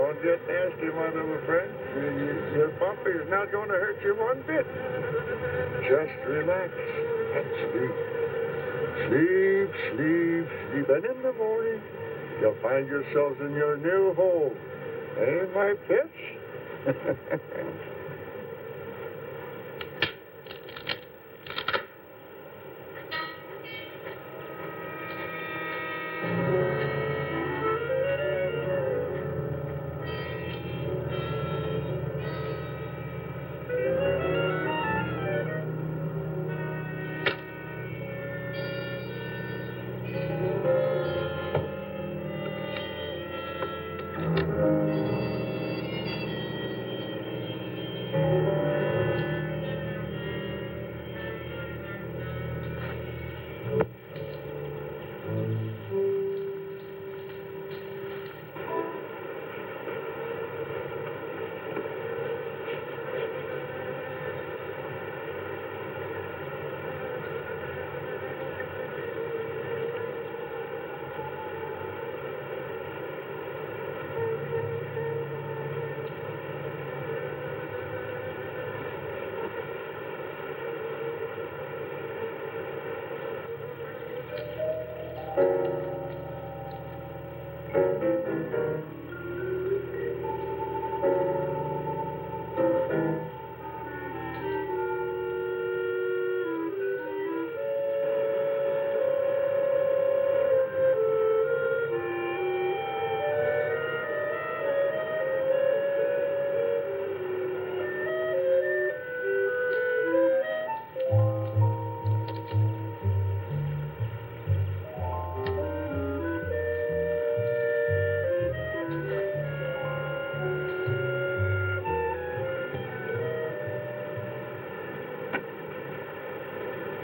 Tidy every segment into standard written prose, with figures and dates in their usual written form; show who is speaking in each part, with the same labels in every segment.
Speaker 1: don't get nasty, my little friend. Your puppy is not going to hurt you one bit. Just relax and sleep. Sleep, sleep, sleep. And in the morning, you'll find yourselves in your new home. Eh, my pets?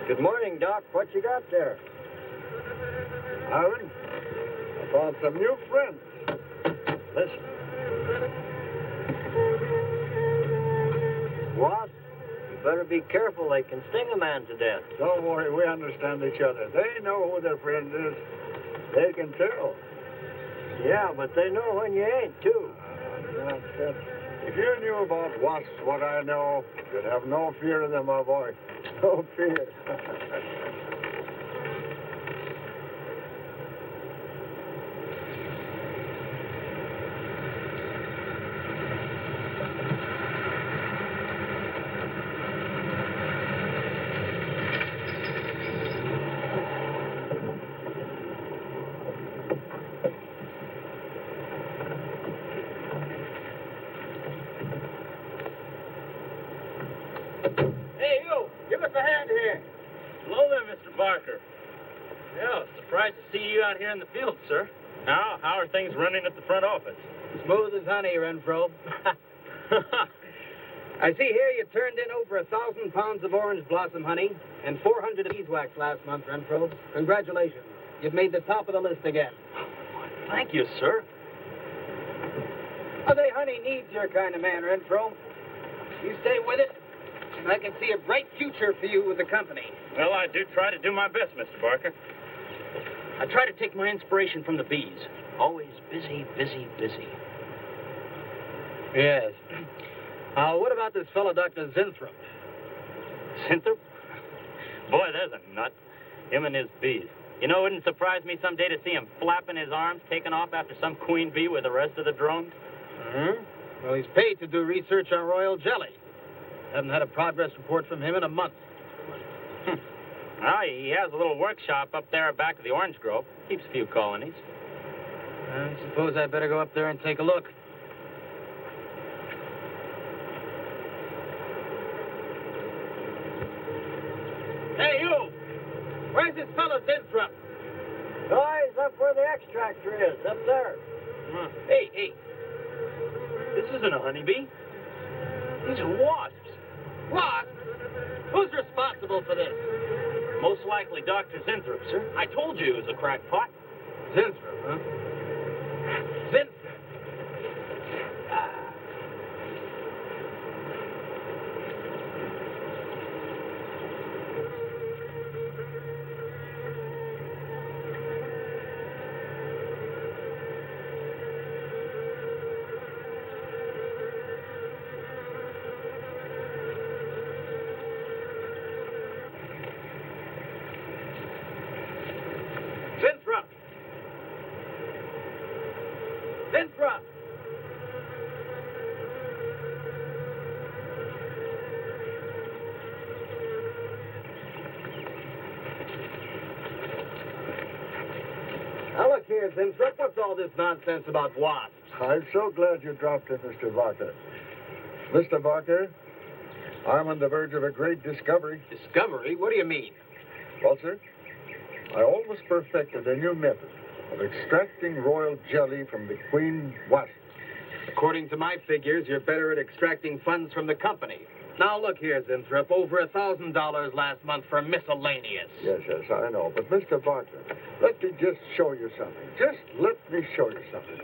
Speaker 2: Good morning, Doc. What you got there?
Speaker 1: Aaron, I found some new friends. Listen.
Speaker 2: Wasp, you better be careful. They can sting a man to death.
Speaker 1: Don't worry, we understand each other. They know who their friend is. They can tell.
Speaker 2: Yeah, but they know when you ain't, too.
Speaker 1: Nonsense. If you knew about wasps what I know, you'd have no fear of them, my boy. No fear.
Speaker 3: Hey, you! Give us a hand here. Hello there, Mr. Barker. Yeah, surprised to see you out here in the field, sir. How are things running at the front office?
Speaker 4: Smooth as honey, Renfro. I see here you turned in over 1,000 pounds of orange blossom honey and 400 of beeswax last month, Renfro. Congratulations. You've made the top of the list again.
Speaker 3: Thank you, sir.
Speaker 4: Oh, they honey needs your kind of man, Renfro. You stay with it, and I can see a bright future for you with the company.
Speaker 3: Well, I do try to do my best, Mr. Barker. I try to take my inspiration from the bees. Always busy, busy, busy.
Speaker 4: Yes. What about this fellow, Dr. Zinthrop?
Speaker 3: Zinthrop? Boy, there's a nut. Him and his bees. You know, it wouldn't surprise me someday to see him flapping his arms, taking off after some queen bee with the rest of the drones.
Speaker 4: Well, he's paid to do research on royal jelly. Haven't had a progress report from him in a month.
Speaker 3: Well, he has a little workshop up there back of the orange grove. Keeps a few colonies.
Speaker 4: I suppose I'd better go up there and take a look. Hey, you! Where's this fellow Zinthrop?
Speaker 2: Oh, he's up where the extractor is, up there.
Speaker 3: Hey. This isn't a honeybee. These are wasps.
Speaker 4: What? Who's responsible for this?
Speaker 3: Most likely Dr. Zinthrop, sir. I told you he was a crackpot.
Speaker 4: Zinthrop, huh? Zinthrop. here, Zimstrup. What's all this nonsense about wasps?
Speaker 1: I'm so glad you dropped in, Mr. Barker. Mr. Barker, I'm on the verge of a great discovery.
Speaker 4: Discovery? What do you mean?
Speaker 1: Well, sir, I almost perfected a new method of extracting royal jelly from the queen wasp.
Speaker 4: According to my figures, you're better at extracting funds from the company. Now, look here, Zimstrup. Over $1,000 last month for miscellaneous.
Speaker 1: Yes, I know. But, Mr. Barker, let me just show you something. Just let me show you something.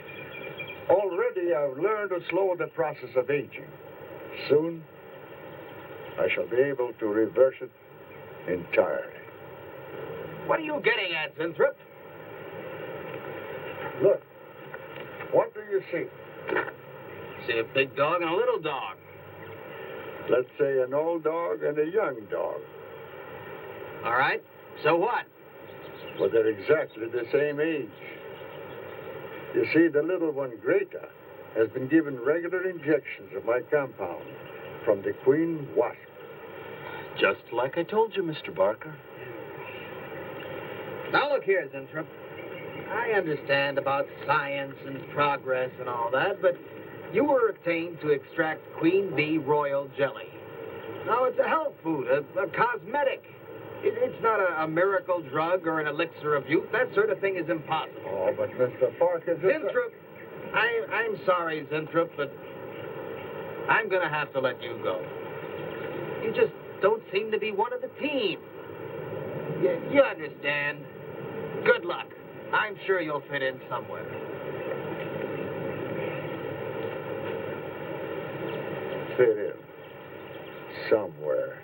Speaker 1: Already, I've learned to slow the process of aging. Soon, I shall be able to reverse it entirely.
Speaker 4: What are you getting at, Zimstrup?
Speaker 1: Look, what do you see?
Speaker 4: See a big dog and a little dog.
Speaker 1: Let's say an old dog and a young dog.
Speaker 4: All right. So what?
Speaker 1: Well, they're exactly the same age. You see, the little one, Greta, has been given regular injections of my compound from the queen wasp.
Speaker 3: Just like I told you, Mr. Barker.
Speaker 4: Now, look here, Zimstrup. I understand about science and progress and all that, but you were obtained to extract queen bee royal jelly. Now, it's a health food, a cosmetic. It's not a miracle drug or an elixir of youth. That sort of thing is impossible.
Speaker 1: Oh, but Mr. Parker...
Speaker 4: Zimstrup, I'm sorry, Zimstrup, but I'm going to have to let you go. You just don't seem to be one of the team. You understand. Good luck. I'm sure you'll fit in somewhere.
Speaker 1: Fit in. Somewhere.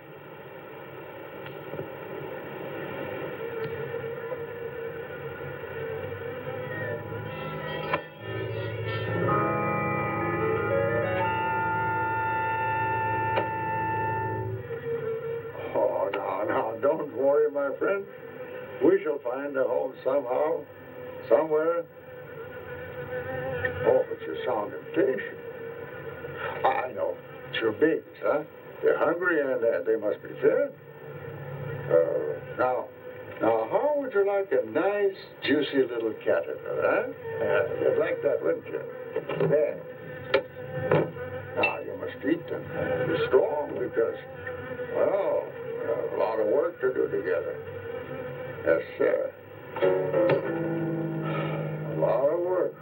Speaker 1: Oh, no, don't worry, my friend. We shall find a home somehow, somewhere. Oh, but you sound impatient. I know. It's your babies, huh? They're hungry and they must be fed. Now, how would you like a nice, juicy little caterpillar, huh? You'd like that, wouldn't you? There. Now, you must eat them. Be strong because, well, we have a lot of work to do together. Yes, sir. A lot of work.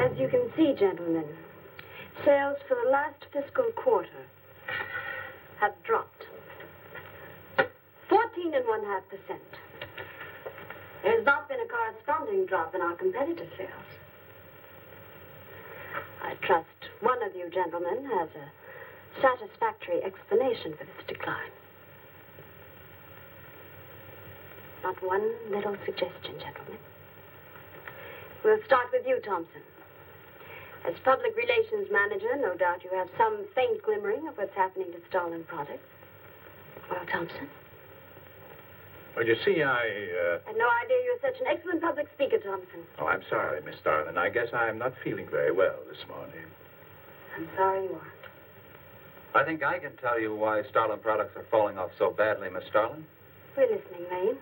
Speaker 5: As you can see, gentlemen, sales for the last fiscal quarter have dropped 14.5%. There has not been a corresponding drop in our competitive sales. I trust one of you gentlemen has a satisfactory explanation for this decline. Not one little suggestion, gentlemen. We'll start with you, Thompson. As public relations manager, no doubt you have some faint glimmering of what's happening to stolen products. Well, Thompson?
Speaker 6: Well, you see,
Speaker 5: I had no idea you were such an excellent public speaker, Thompson.
Speaker 6: Oh, I'm sorry, Miss Starlin. I guess I'm not feeling very well this morning.
Speaker 5: I'm sorry you aren't.
Speaker 7: I think I can tell you why Starlin products are falling off so badly, Miss Starlin.
Speaker 5: We're listening, Lane.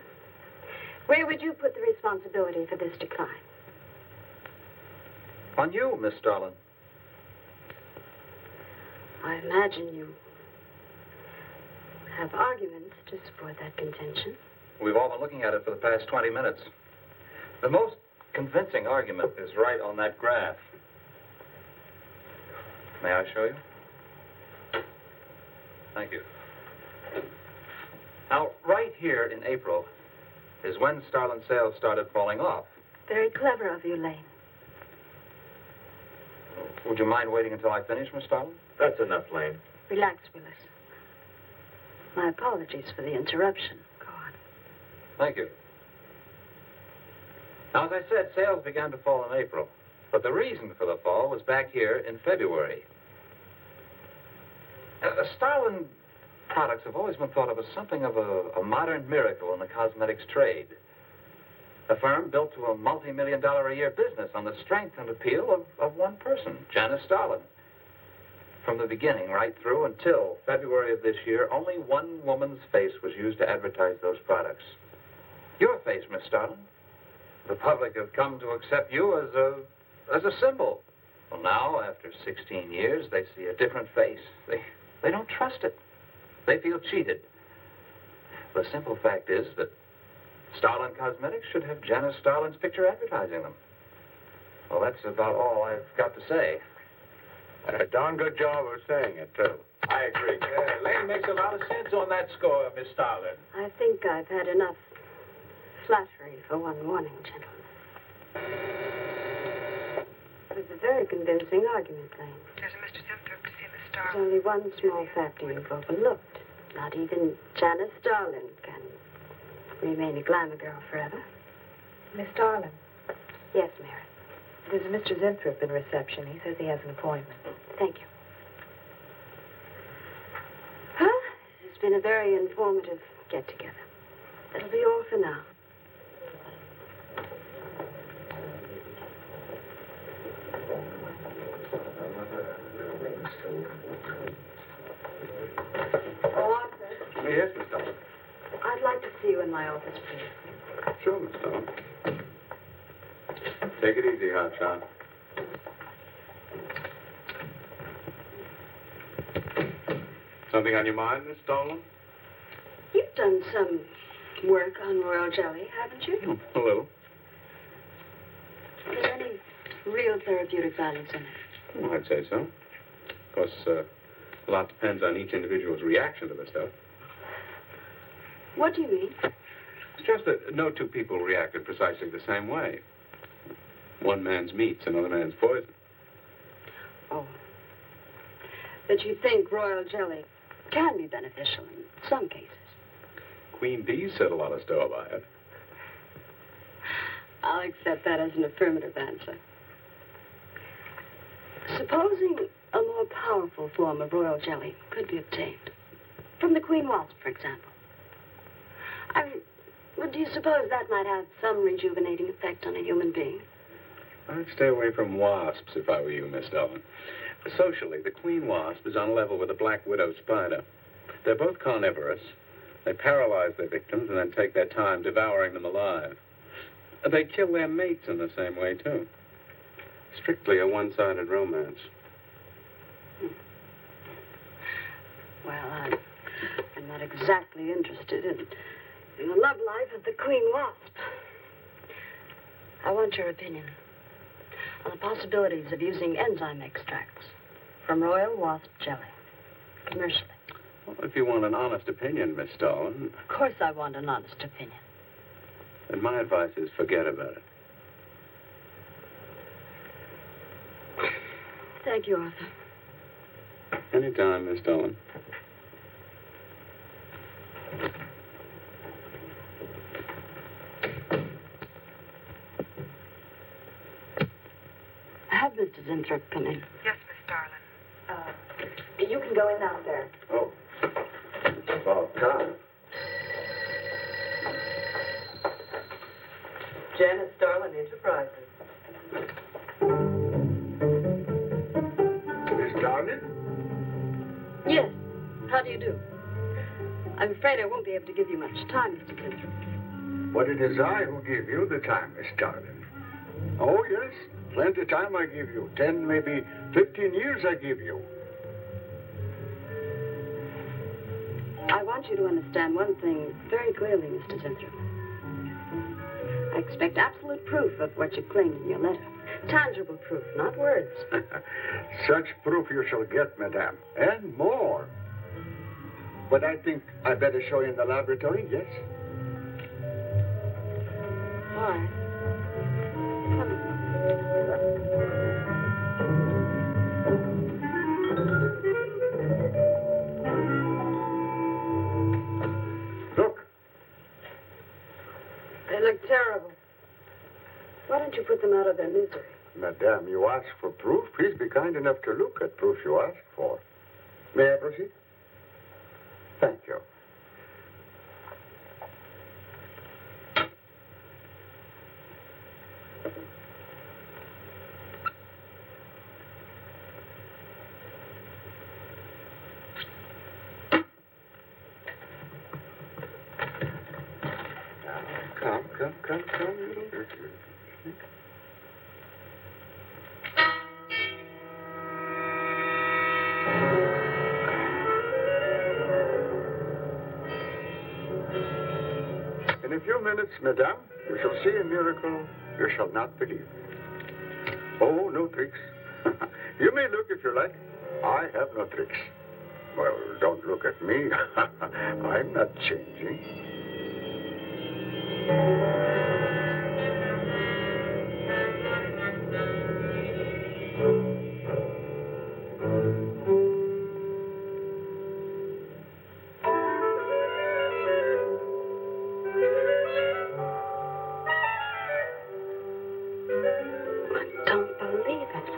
Speaker 5: Where would you put the responsibility for this decline?
Speaker 7: On you, Miss Starlin.
Speaker 5: I imagine you have arguments to support that contention.
Speaker 7: We've all been looking at it for the past 20 minutes. The most convincing argument is right on that graph. May I show you? Thank you. Now, right here in April is when Starlin sales started falling off.
Speaker 5: Very clever of you, Lane.
Speaker 7: Would you mind waiting until I finish, Miss Starlin?
Speaker 6: That's enough, Lane.
Speaker 5: Relax, Willis. My apologies for the interruption. Go on.
Speaker 7: Thank you. Now, as I said, sales began to fall in April. But the reason for the fall was back here in February. Starlin products have always been thought of as something of a modern miracle in the cosmetics trade. A firm built to a multi-million-dollar-a-year business on the strength and appeal of one person, Janice Starlin. From the beginning right through until February of this year, only one woman's face was used to advertise those products. Your face, Miss Starlin. The public have come to accept you as a symbol. Well, now, after 16 years, they see a different face. They don't trust it. They feel cheated. The simple fact is that Starlin Cosmetics should have Janice Starlin's picture advertising them. Well, that's about all I've got to say.
Speaker 1: A darn good job of saying it, too.
Speaker 6: I agree. Lane makes a lot of sense on that score, Miss Starlin.
Speaker 5: I think I've had enough flattery for one morning, gentlemen. It was a very convincing argument, Lane.
Speaker 8: There's a Mr. Zinthrop to see Miss
Speaker 5: There's
Speaker 8: Starlin.
Speaker 5: only one small factor you've overlooked. Not even Janice Starlin can remain a glamour girl forever.
Speaker 8: Miss Starlin,
Speaker 5: Yes, Mary.
Speaker 8: there's a Mr. Zinthrop in reception. He says he has an appointment.
Speaker 5: Thank you. Well, this has been a very informative get-together. That'll be all for now. Oh, Arthur,
Speaker 1: Yes, Miss Starlin.
Speaker 5: I'd like to see you in my office, please.
Speaker 1: Sure, Miss Starlin. Take it easy, Hotshot. Something on your mind, Miss Starlin?
Speaker 5: You've done some work on royal jelly, haven't you?
Speaker 1: A little.
Speaker 5: Are there any real therapeutic values in it?
Speaker 1: Well, I'd say so. Of course, a lot depends on each individual's reaction to the stuff.
Speaker 5: What do you mean?
Speaker 1: It's just that no two people reacted precisely the same way. One man's meat's another man's poison.
Speaker 5: Oh. But you think royal jelly can be beneficial in some cases?
Speaker 1: Queen Bee said a lot of store by it.
Speaker 5: I'll accept that as an affirmative answer. Supposing a more powerful form of royal jelly could be obtained. From the queen wasp, for example. Well, do you suppose that might have some rejuvenating effect on a human being?
Speaker 1: I'd stay away from wasps if I were you, Miss Starlin. Socially, the queen wasp is on a level with the black widow spider. They're both carnivorous. They paralyze their victims and then take their time devouring them alive. They kill their mates in the same way, too. Strictly a one-sided romance.
Speaker 5: Well, I'm not exactly interested in the love life of the queen wasp. I want your opinion on the possibilities of using enzyme extracts from royal wasp jelly, commercially.
Speaker 1: Well, if you want an honest opinion, Miss Starlin,
Speaker 5: Of course I want an honest opinion.
Speaker 1: then my advice is forget about it.
Speaker 5: Thank you, Arthur.
Speaker 1: Anytime, Miss Starlin.
Speaker 5: Have Mr. Zinthrop come in.
Speaker 8: Yes, Miss Starlin.
Speaker 5: You can go in now, sir.
Speaker 1: Oh. It's about time.
Speaker 2: Janice Starlin Enterprises.
Speaker 1: Miss Starlin?
Speaker 5: Yes. How do you do? I'm afraid I won't be able to give you much time, Mr. Zinthrop.
Speaker 1: But it is I who give you the time, Miss Starlin. Oh, yes. Plenty of time I give you. 10, maybe 15 years I give you.
Speaker 5: I want you to understand one thing very clearly, Mr. Zinthrop. I expect absolute proof of what you claimed in your letter. Tangible proof, not words.
Speaker 1: Such proof you shall get, madame. And more. But I think I better show you in the laboratory, yes?
Speaker 5: All right.
Speaker 1: Look.
Speaker 5: They look terrible. Why don't you put them out of their misery?
Speaker 1: Madame, you ask for proof. Please be kind enough to look at proof you ask for. May I proceed? Thank you. Come. In a few minutes, madame, you shall see a miracle you shall not believe. Oh, no tricks. You may look if you like. I have no tricks. Well, don't look at me. I'm not changing.
Speaker 5: I don't believe it.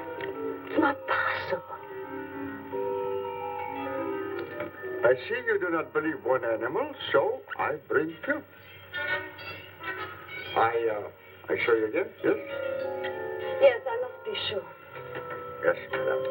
Speaker 5: It's not possible.
Speaker 1: I see you do not believe one animal, so I bring two. I show you again, yes?
Speaker 5: Yes, I must be sure.
Speaker 1: Yes, madame.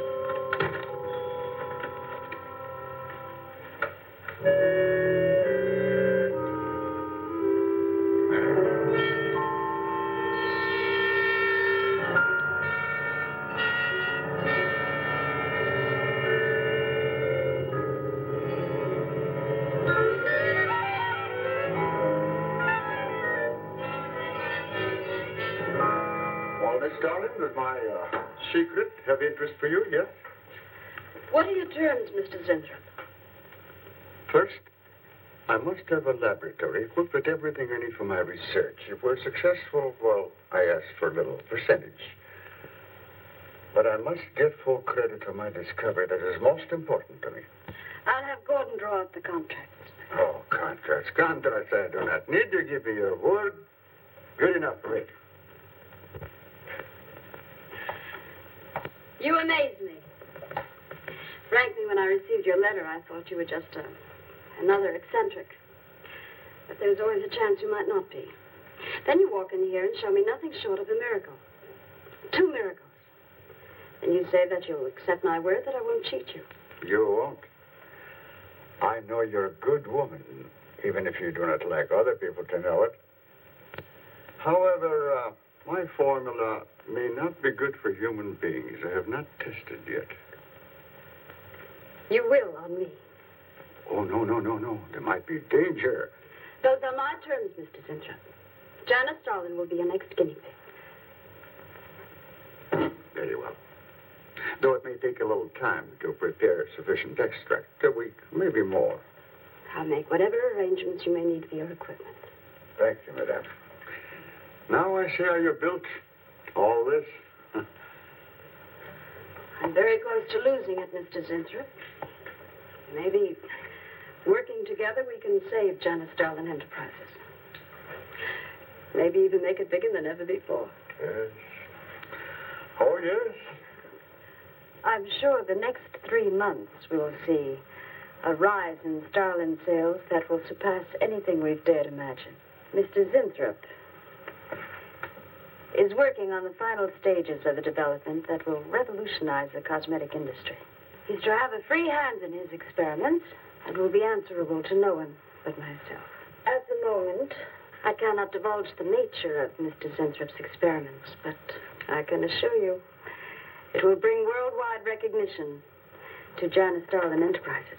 Speaker 1: Well, Miss Darling, does my secret have interest for you, yes?
Speaker 5: What are your terms, Mr. Zinthrop?
Speaker 1: First, I must have a laboratory equipped with everything I need for my research. If we're successful, well, I ask for a little percentage. But I must get full credit for my discovery. That is most important to me.
Speaker 5: I'll have Gordon draw up the contracts.
Speaker 1: Oh, contracts. I do not need to give me your word. Good enough for me.
Speaker 5: You amaze me. Frankly, when I received your letter, I thought you were just another eccentric. But there's always a chance you might not be. Then you walk in here and show me nothing short of a miracle. 2 miracles. And you say that you'll accept my word that I won't cheat you.
Speaker 1: You won't. I know you're a good woman, even if you do not like other people to know it. However, my formula may not be good for human beings. I have not tested yet.
Speaker 5: You will on me.
Speaker 1: Oh, no. There might be danger.
Speaker 5: Those are my terms, Mr. Zinthrop. Janice Starlin will be your next guinea pig.
Speaker 1: Very well. Though it may take a little time to prepare sufficient extract, a week, maybe more.
Speaker 5: I'll make whatever arrangements you may need for your equipment.
Speaker 1: Thank you, madame. Now I see how you're built. All this.
Speaker 5: I'm very close to losing it, Mr. Zinthrop. Maybe working together we can save Janice Starlin Enterprises. Maybe even make it bigger than ever before.
Speaker 1: Yes. Oh, yes.
Speaker 5: I'm sure the next 3 months we'll see a rise in Starlin sales that will surpass anything we've dared imagine. Mr. Zinthrop is working on the final stages of a development that will revolutionize the cosmetic industry. He's to have a free hand in his experiments and will be answerable to no one but myself. At the moment, I cannot divulge the nature of Mr. Zinthrop's experiments, but I can assure you it will bring worldwide recognition to Janice Starlin Enterprises.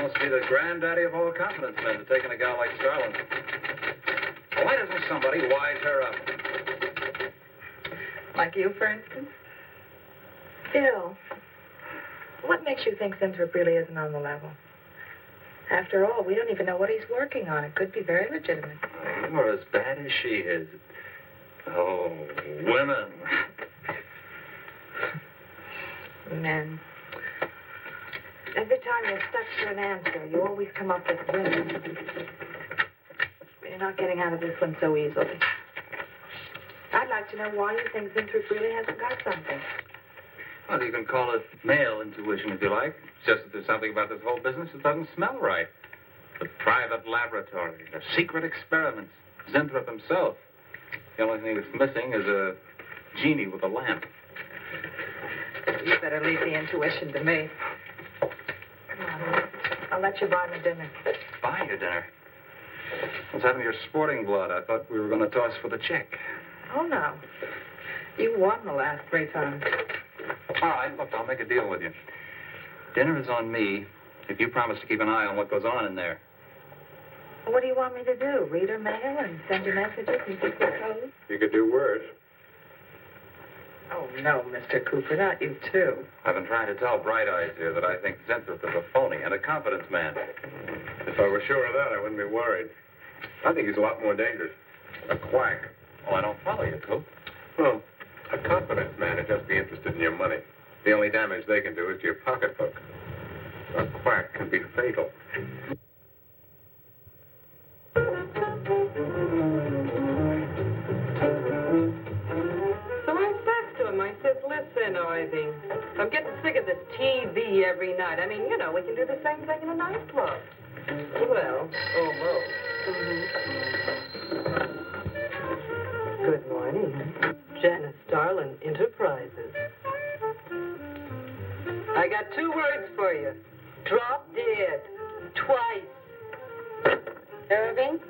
Speaker 7: Must be the granddaddy of all confidence men to taking a gal like Starlin. Why doesn't somebody wise her up?
Speaker 8: Like you, for instance? Bill, what makes you think Zinthrop really isn't on the level? After all, we don't even know what he's working on. It could be very legitimate.
Speaker 7: You're as bad as she is. Oh, women.
Speaker 8: Every time you're stuck for an answer, you always come up with women. You're not getting out of this one so easily. I'd like to know why you think Winthrop really hasn't got something.
Speaker 7: Well, you can call it male intuition if you like. It's just that there's something about this whole business that doesn't smell right. The private laboratory, the secret experiments, Winthrop himself. The only thing that's missing is a genie with a lamp.
Speaker 8: You better leave the intuition to me. Come on, I'll let you buy me dinner.
Speaker 7: Buy you dinner? What's happened to your sporting blood? I thought we were going to toss for the check.
Speaker 8: Oh, no. You won the last 3 times.
Speaker 7: All right, look, I'll make a deal with you. Dinner is on me if you promise to keep an eye on what goes on in there.
Speaker 8: What do you want me to do? Read her mail and send you messages and keep the code?
Speaker 6: You could do worse.
Speaker 8: Oh, no, Mr. Cooper, not you, too.
Speaker 7: I've been trying to tell Bright Eyes here that I think Winthrop is a phony and a confidence man.
Speaker 6: If I were sure of that, I wouldn't be worried. I think he's a lot more dangerous. A quack.
Speaker 7: Oh, I don't follow you, Coop.
Speaker 6: Well, a confidence man would just be interested in your money. The only damage they can do is to your pocketbook. A quack can be fatal.
Speaker 9: So I says to him, I says, listen, Irving, I'm getting sick of this TV every night. I mean, you know, we can do the same thing in a nightclub. Well, almost. Good morning. Janice Starlin Enterprises. I got 2 words for you. Drop dead. Twice. Irving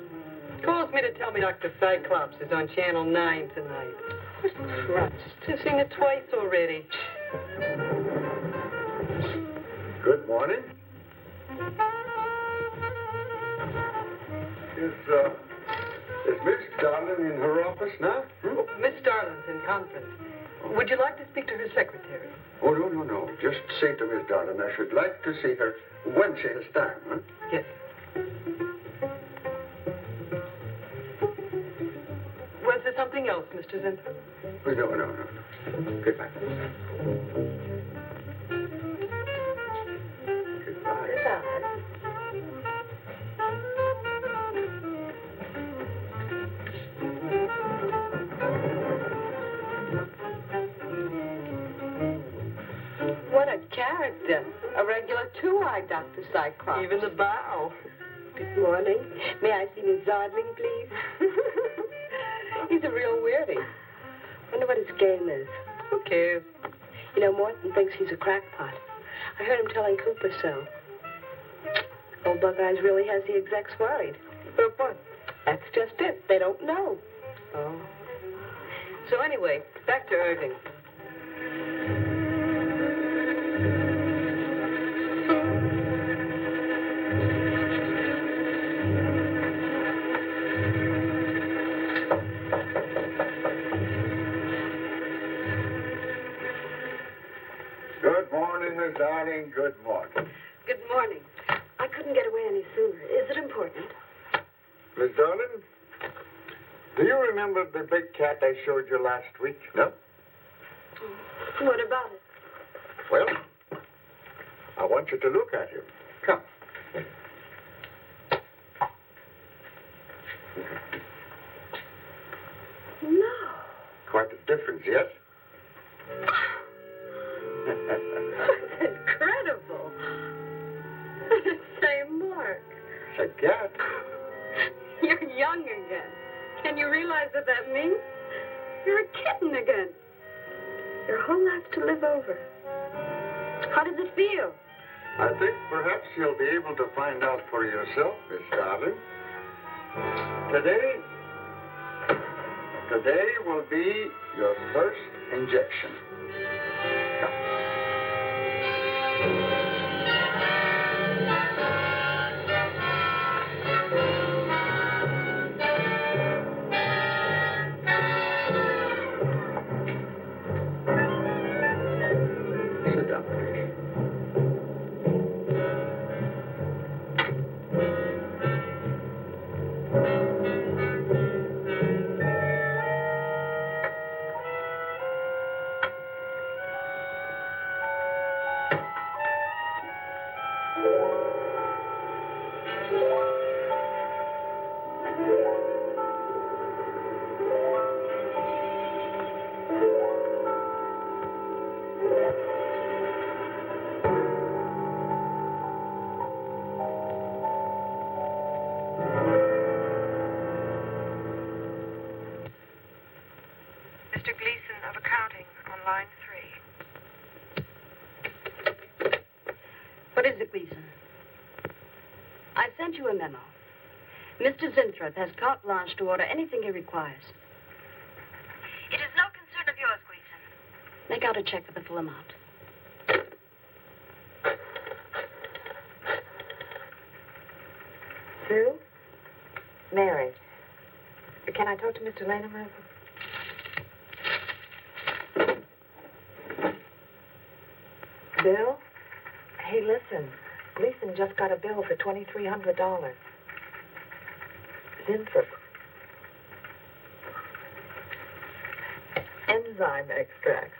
Speaker 9: calls me to tell me Dr. Cyclops is on Channel 9 tonight. Christ, I've seen it twice already.
Speaker 1: Good morning. Is Miss Darlin in her office now?
Speaker 9: Oh, Miss Starlin's in conference. Would you like to speak to her secretary?
Speaker 1: Oh, no. Just say to Miss Darlin I should like to see her when she has time, huh?
Speaker 9: Yes. Was there something else, Mr. Winthrop?
Speaker 1: Oh, no. Goodbye. Goodbye.
Speaker 8: Goodbye.
Speaker 9: What a character. A regular 2-eyed Dr. Cyclops. Even the bow.
Speaker 5: Good morning. May I see Miss Zodling, please?
Speaker 9: He's a real weirdie.
Speaker 5: Wonder what his game is.
Speaker 9: Who cares?
Speaker 5: You know, Morton thinks he's a crackpot. I heard him telling Cooper so. Old Buckeyes really has the execs worried.
Speaker 9: But what?
Speaker 5: That's just it. They don't know.
Speaker 9: Oh. So anyway, back to Irving.
Speaker 1: Good morning, Miss Darling. Good morning.
Speaker 5: Good morning. I couldn't get away any sooner. Is it important?
Speaker 1: Miss Darlin, do you remember the big cat I showed you last week? No?
Speaker 5: What about it?
Speaker 1: Well, I want you to look at him. Come.
Speaker 5: No.
Speaker 1: Quite a difference, yes?
Speaker 5: That's incredible. Say, Mark,
Speaker 1: It's a cat.
Speaker 5: you're young again. Can you realize what that means? You're a kitten again. Your whole life's to live over. How does it feel?
Speaker 1: I think perhaps you'll be able to find out for yourself, Miss Darling. Today will be your first injection. Sit down, please.
Speaker 8: routing on line 3.
Speaker 5: What is it, Gleason? I sent you a memo. Mr. Zinthrop has carte blanche to order anything he requires. It is no concern of yours, Gleason. Make out a check for the full amount.
Speaker 8: Sue? Mary. Can I talk to Mr. Lane a minute? Bill? Hey, listen. Gleason just got a bill for $2,300. Zinthrop. Enzyme extracts.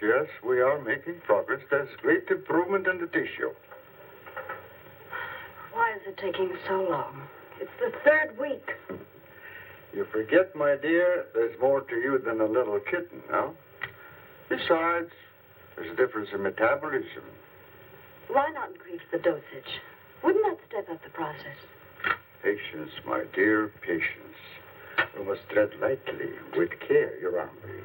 Speaker 1: Yes, we are making progress. There's great improvement in the tissue.
Speaker 5: Why is it taking so long? It's the 3rd week.
Speaker 1: You forget, my dear, there's more to you than a little kitten, no? Besides, there's a difference in metabolism.
Speaker 5: Why not increase the dosage? Wouldn't that step up the process?
Speaker 1: Patience, my dear, patience. We must tread lightly, with care, your arm, please.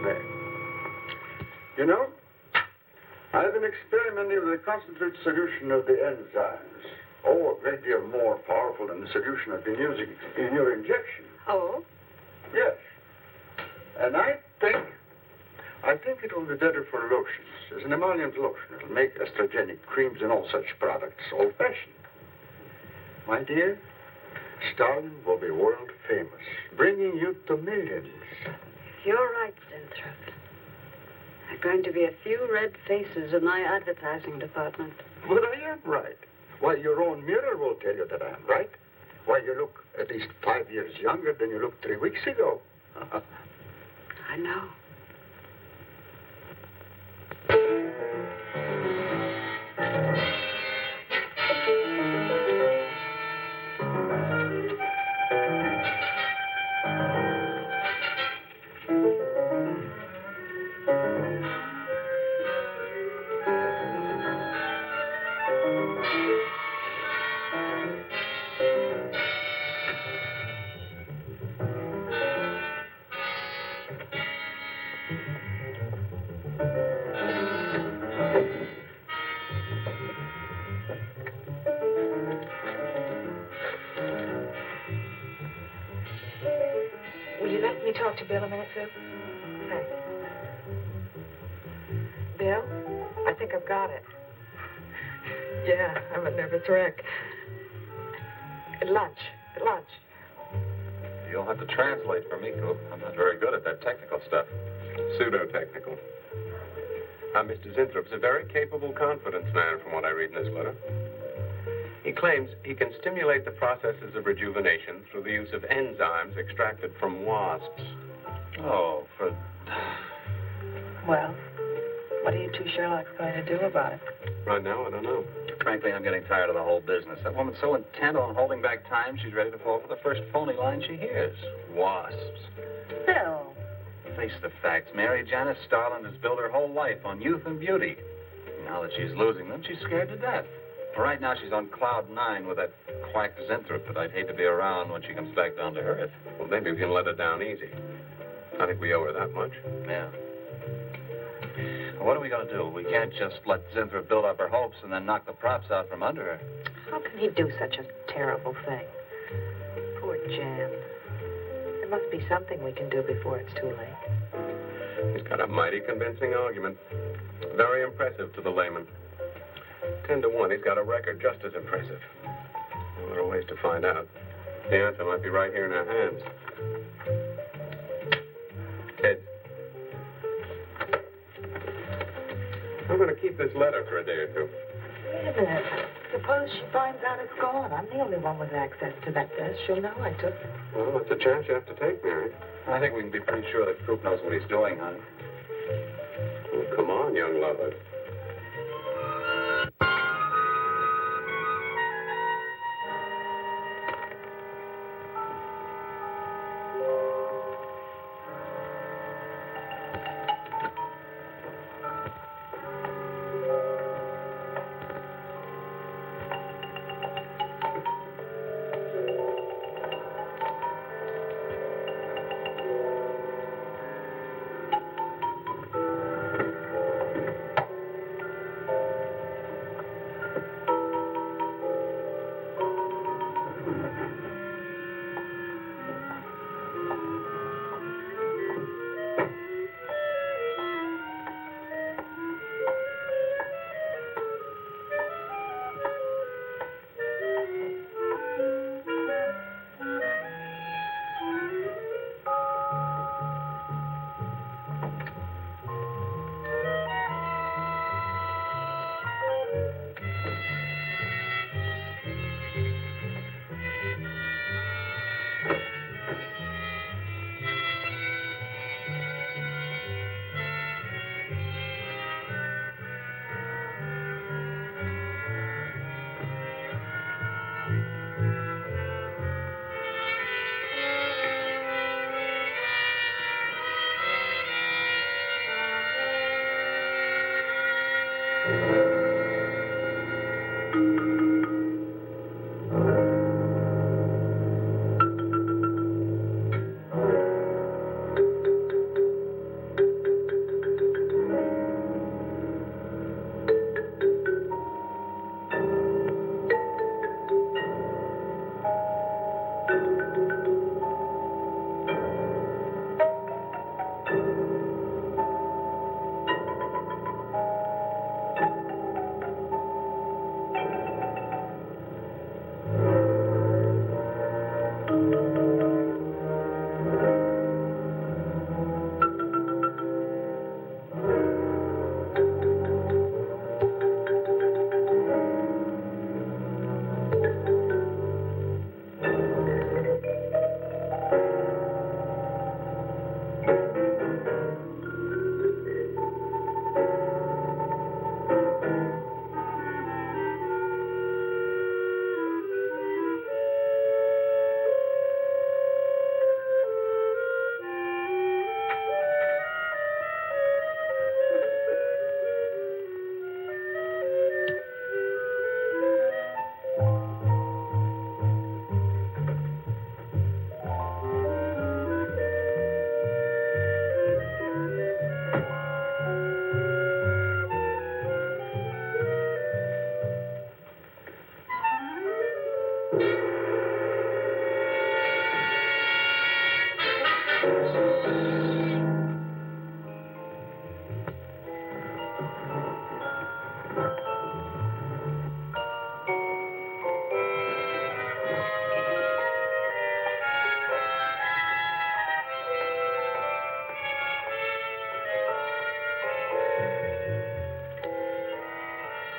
Speaker 1: There. You know, I've been experimenting with a concentrated solution of the enzymes. Oh, a great deal more powerful than the solution I've been using in your injection.
Speaker 5: Oh?
Speaker 1: Yes. And I think it will be better for lotions. As an emollient lotion, it'll make estrogenic creams and all such products old-fashioned. My dear, Stalin will be world famous, bringing you to millions.
Speaker 5: You're right, Zinthrop. There are going to be a few red faces in my advertising department.
Speaker 1: But I am right. Why, your own mirror will tell you that I am right. Why, you look at least 5 years younger than you looked 3 weeks ago.
Speaker 5: I know.
Speaker 8: Will you let me talk to Bill a minute, Sue? Thanks. Bill, I think I've got it. Yeah, I'm a nervous wreck. At lunch.
Speaker 6: You'll have to translate for me, Coop. I'm not very good at that technical stuff. Pseudo-technical.
Speaker 10: Mr. Zinthrup's a very capable confidence man, from what I read in this letter. He claims he can stimulate the processes of rejuvenation through the use of enzymes extracted from wasps.
Speaker 7: Oh, for...
Speaker 8: Well, what are you two Sherlocks going to do about it?
Speaker 10: Right now, I don't know.
Speaker 7: Frankly, I'm getting tired of the whole business. That woman's so intent on holding back time, she's ready to fall for the first phony line she hears. Wasps.
Speaker 5: Bill.
Speaker 7: Face the facts, Mary. Janice Starland has built her whole life on youth and beauty. Now that she's losing them, she's scared to death. Right now, she's on cloud 9 with that quack Zinthrop that I'd hate to be around when she comes back down to earth.
Speaker 10: Well, maybe we can let her down easy. I think we owe her that much.
Speaker 7: Yeah. Well, what are we going to do? We can't just let Zinthrop build up her hopes and then knock the props out from under her.
Speaker 8: How can he do such a terrible thing? Poor Jan. There must be something we can do before it's too late.
Speaker 10: He's got a mighty convincing argument. Very impressive to the layman. 10 to 1, he's got a record just as impressive. Well, there are ways to find out. The answer might be right here in our hands. Ed, I'm going to keep this letter for a day or two.
Speaker 8: Wait a minute. Suppose she finds out it's gone. I'm the only one with access to that desk. She'll know I took it.
Speaker 10: Well, it's a chance you have to take, Mary.
Speaker 7: I think we can be pretty sure that Croup knows what he's doing, honey.
Speaker 10: Well, come on, young lovers.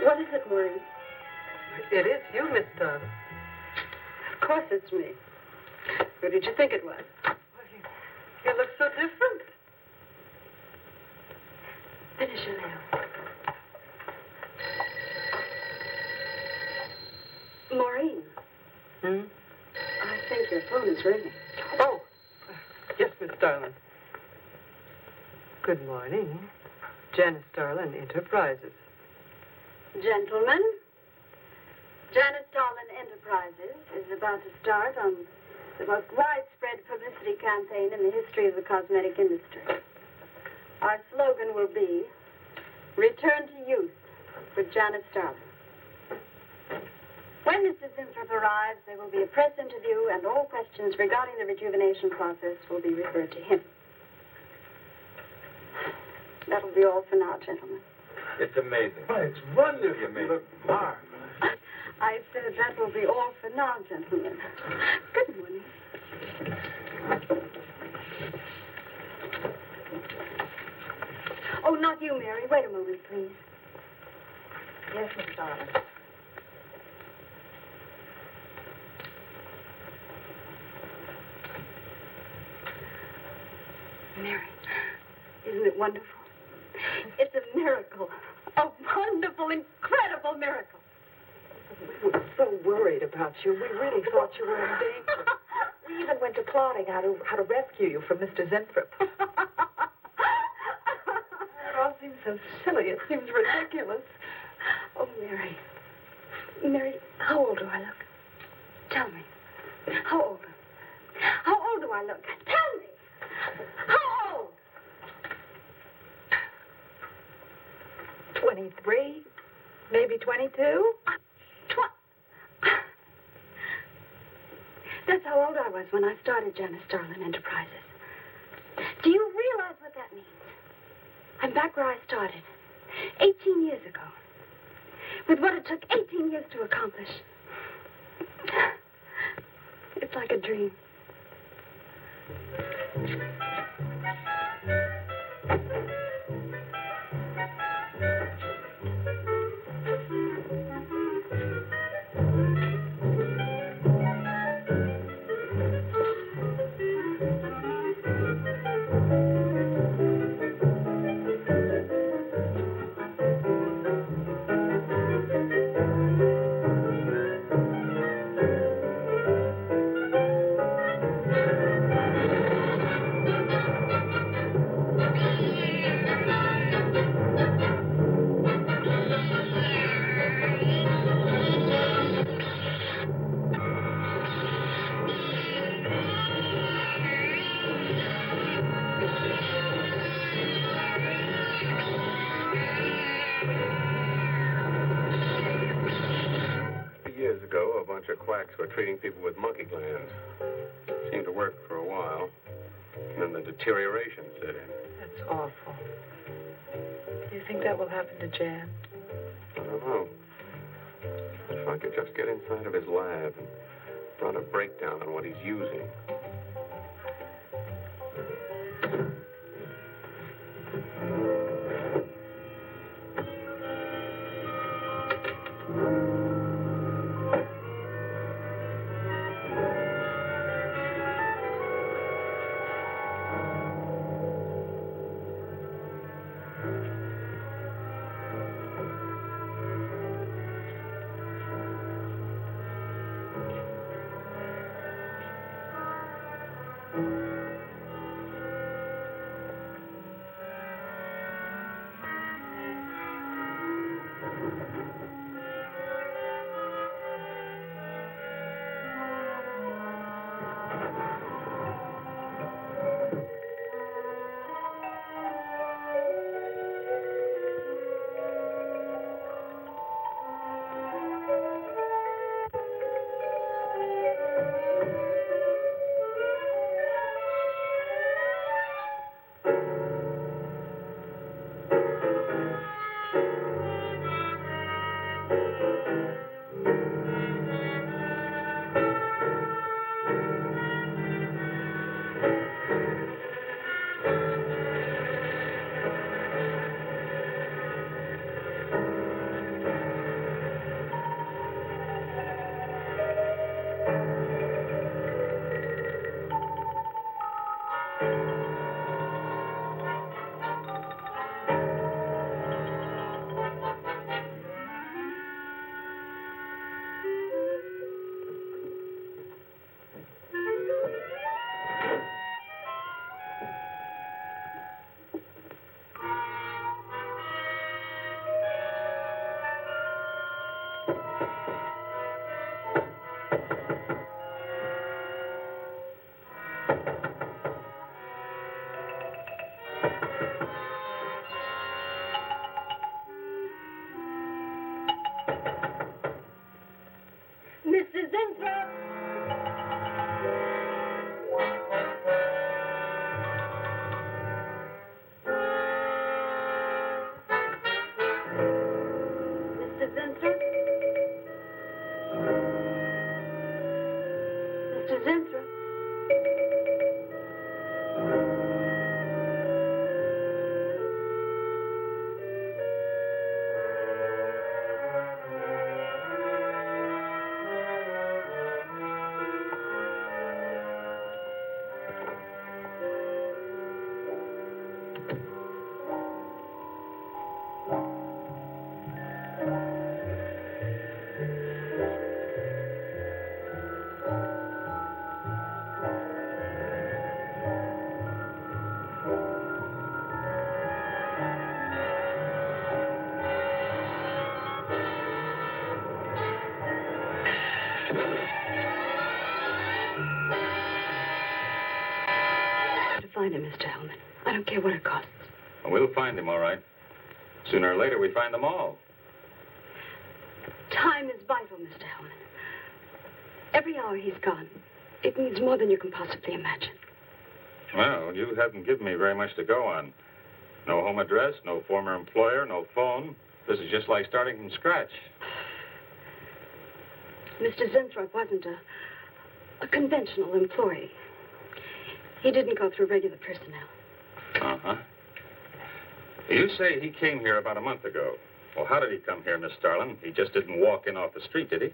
Speaker 5: What is it, Maureen?
Speaker 9: It is you, Miss Darling.
Speaker 5: Of course it's me. Who did you think it was?
Speaker 9: You look so different.
Speaker 5: Finish your nails. Maureen.
Speaker 9: Hmm?
Speaker 5: I think your phone is ringing.
Speaker 9: Oh, yes, Miss Darling. Good morning. Janice Darlin Enterprises.
Speaker 5: Gentlemen, Janice Darlin Enterprises is about to start on the most widespread publicity campaign in the history of the cosmetic industry. Our slogan will be, Return to Youth with Janice Darlin. When Mr. Zinthrop arrives, there will be a press interview, and all questions regarding the rejuvenation process will be referred to him. That'll be all for now, gentlemen.
Speaker 7: It's amazing.
Speaker 11: Oh, it's wonderful.
Speaker 7: You
Speaker 11: look marvelous.
Speaker 5: I said that will be all for now, gentlemen. Good morning. Oh, not you, Mary. Wait a moment, please.
Speaker 8: Yes, Miss Darling.
Speaker 5: it wonderful? It's a miracle. A wonderful, incredible miracle.
Speaker 8: We were so worried about you. We really thought you were in danger. We even went to plotting how to rescue you from Mr. Zinthrop. It all seems so silly. It seems ridiculous.
Speaker 5: Oh, Mary. Mary, how old do I look? Tell me. How old? How old do I look? Tell me. How old?
Speaker 8: 23, maybe 22.
Speaker 5: That's how old I was when I started Janice Starlin Enterprises. Do you realize what that means? I'm back where I started, 18 years ago, with what it took 18 years to accomplish. It's like a dream.
Speaker 10: Years ago, a bunch of quacks were treating people with monkey glands. Seemed to work for a while. And then the deterioration set in.
Speaker 8: That's awful. Do you think that will happen to Jan?
Speaker 10: I don't know. If I could just get inside of his lab and run a breakdown on what he's using.
Speaker 5: find him, Mr. Hellman. I don't care what it costs.
Speaker 3: We'll find him, all right. Sooner or later, we find them all.
Speaker 5: Time is vital, Mr. Hellman. Every hour he's gone, it means more than you can possibly imagine.
Speaker 3: Well, you haven't given me very much to go on. No home address, no former employer, no phone. This is just like starting from scratch.
Speaker 5: Mr. Zinthrop wasn't a conventional employee. He didn't go through regular personnel.
Speaker 3: Uh-huh. You say he came here about a month ago. Well, how did he come here, Miss Starlin? He just didn't walk in off the street, did he?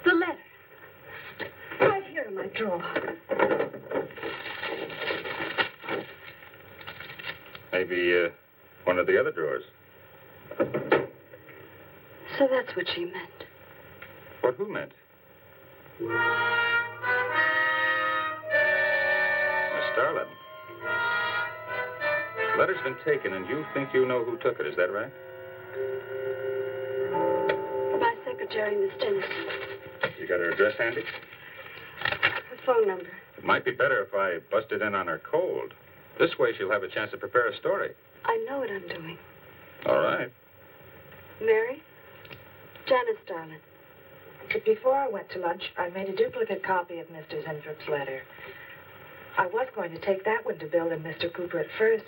Speaker 5: The letter. Right here in my drawer.
Speaker 3: Maybe one of the other drawers.
Speaker 5: So that's what she meant.
Speaker 3: What who meant? Miss Starlin. The letter's been taken, and you think you know who took it. Is that right?
Speaker 5: My secretary, Miss Dennis.
Speaker 3: You got her address handy?
Speaker 5: Her phone number.
Speaker 3: It might be better if I busted in on her cold. This way she'll have a chance to prepare a story.
Speaker 5: I know what I'm doing.
Speaker 3: All right.
Speaker 5: Mary? Janice Starlin.
Speaker 8: But before I went to lunch, I made a duplicate copy of Mr. Zinthrup's letter. I was going to take that one to Bill and Mr. Cooper at first,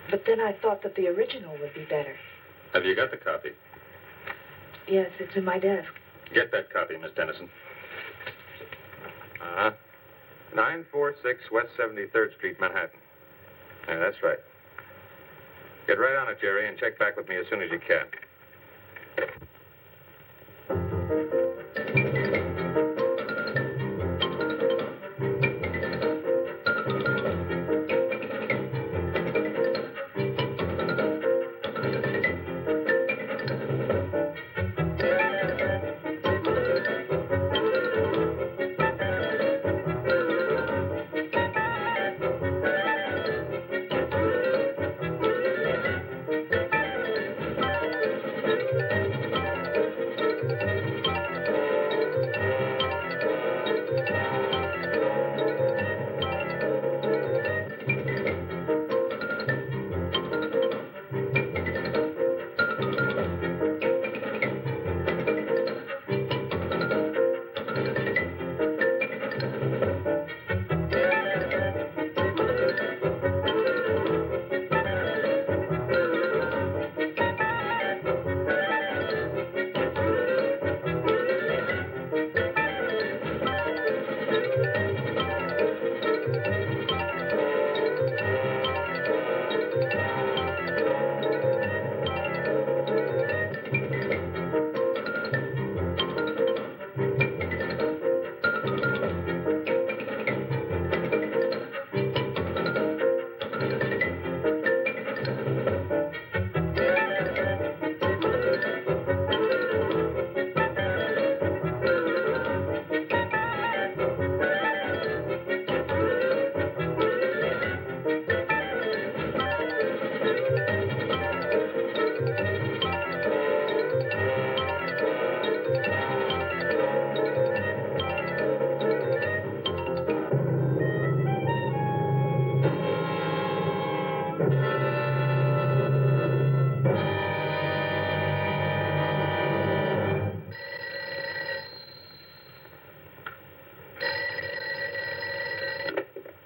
Speaker 8: but then I thought that the original would be better.
Speaker 3: Have you got the copy?
Speaker 8: Yes, it's in my desk.
Speaker 3: Get that copy, Miss Dennison.
Speaker 6: 946 West 73rd Street, Manhattan. Yeah, that's right. Get right on it, Jerry, and check back with me as soon as you can.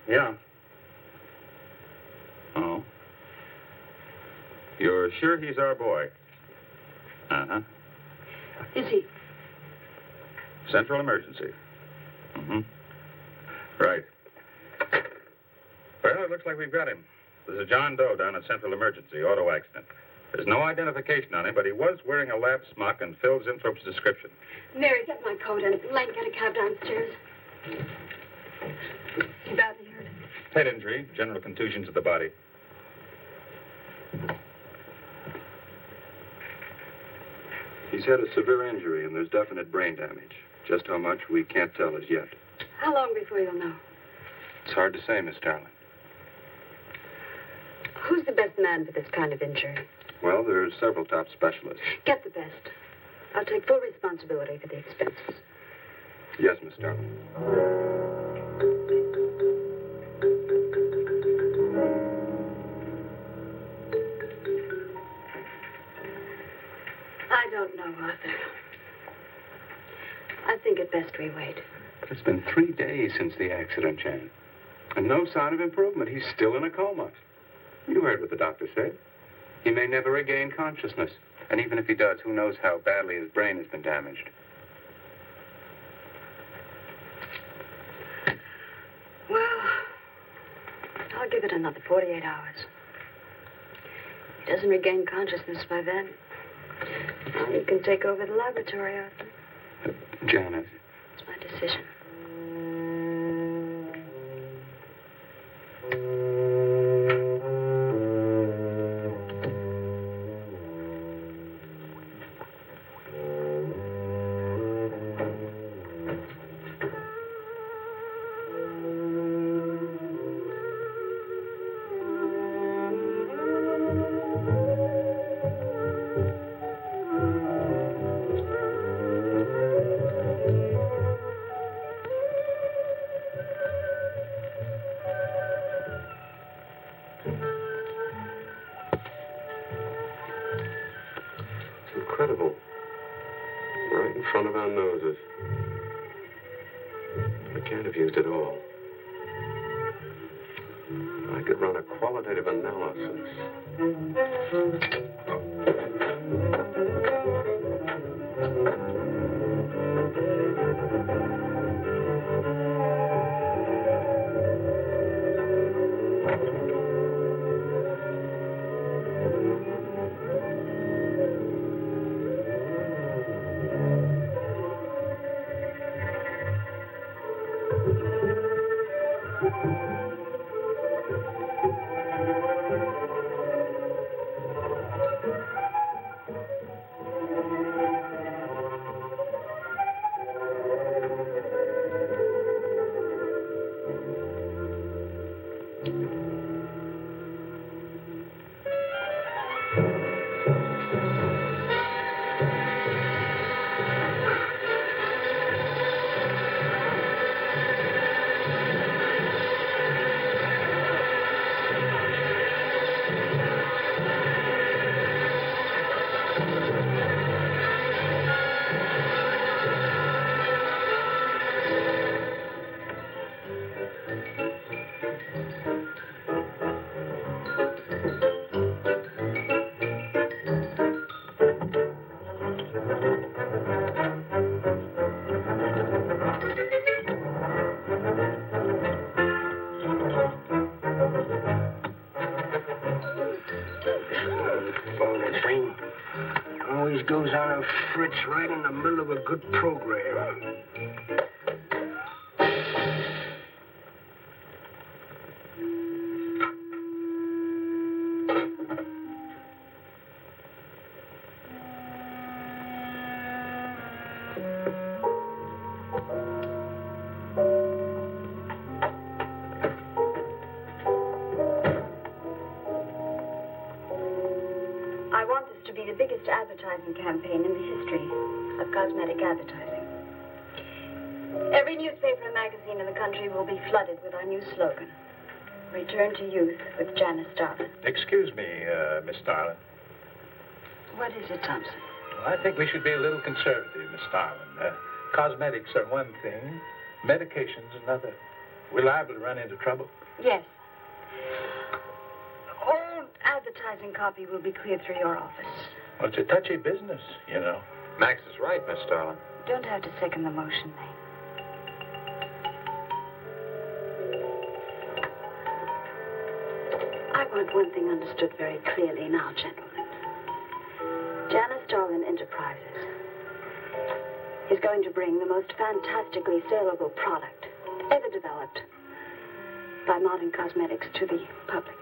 Speaker 3: Yeah. Oh. You're sure he's our boy? Uh-huh.
Speaker 5: Is he?
Speaker 3: Central emergency. Mm-hmm. Right. Well, it looks like we've got him. There's a John Doe down at Central Emergency, auto accident. There's no identification on him, but he was wearing a lab smock and Phil Zinthrop's description.
Speaker 5: Mary, get my coat and Len, get a cab downstairs. He badly hurt.
Speaker 3: Head injury, general contusions of the body. He's had a severe injury, and there's definite brain damage. Just how much, we can't tell as yet.
Speaker 5: How long before you'll know?
Speaker 3: It's hard to say, Miss Starlin.
Speaker 5: Who's the best man for this kind of injury?
Speaker 3: Well, there are several top specialists.
Speaker 5: Get the best. I'll take full responsibility for the expenses.
Speaker 3: Yes, Miss Starlin.
Speaker 5: I don't know, Arthur. I think it best we wait.
Speaker 10: But it's been 3 days since the accident, Jan. And no sign of improvement. He's still in a coma. You heard what the doctor said. He may never regain consciousness. And even if he does, who knows how badly his brain has been damaged.
Speaker 5: Well, I'll give it another 48 hours. If he doesn't regain consciousness by then, well, you can take over the laboratory, Arthur.
Speaker 10: Janet.
Speaker 5: It's my decision.
Speaker 10: Incredible. Right in front of our noses. We can't have used it all. I could run a qualitative analysis.
Speaker 11: Always goes on a fritz right in the middle of a good program.
Speaker 5: I want this to be the biggest advertising campaign in the history of cosmetic advertising. Every newspaper and magazine in the country will be flooded with our new slogan, Return to Youth with Janice Starlin.
Speaker 12: Excuse me, Miss Starlin.
Speaker 5: What is it, Thompson?
Speaker 12: Well, I think we should be a little conservative, Miss Starlin. Cosmetics are one thing, medications another. We're liable to run into trouble.
Speaker 5: Yes. All advertising copy will be cleared through your office.
Speaker 12: Well, it's a touchy business, you know.
Speaker 7: Max is right, Miss Starlin.
Speaker 5: Don't have to second the motion, Lane. I want one thing understood very clearly now, gentlemen. Janice Starlin Enterprises is going to bring the most fantastically saleable product ever developed by modern cosmetics to the public.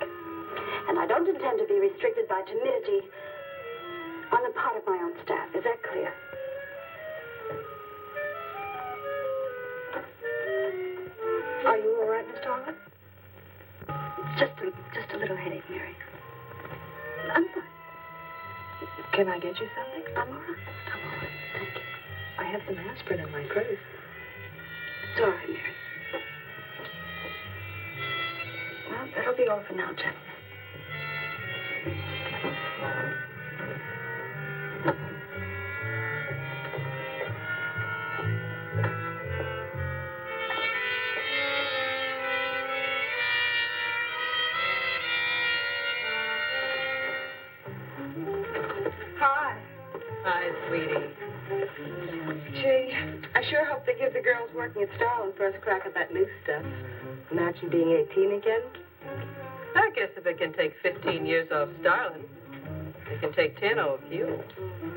Speaker 5: And I don't intend to be restricted by timidity on the part of my own staff. Is that clear? Are you all right, Miss Starlin? Just a little headache, Mary. I'm fine.
Speaker 8: Can I get you something?
Speaker 5: I'm all right. I'm all right. Thank you.
Speaker 8: I have some aspirin in my purse.
Speaker 5: It's all right, Mary. Well, that'll be all for now, gentlemen.
Speaker 9: Hi, sweetie.
Speaker 13: Gee, I sure hope they give the girls working at Starland first crack at that new stuff. Imagine being 18 again.
Speaker 9: I guess if it can take 15 years off Starlin, it can take 10 off you.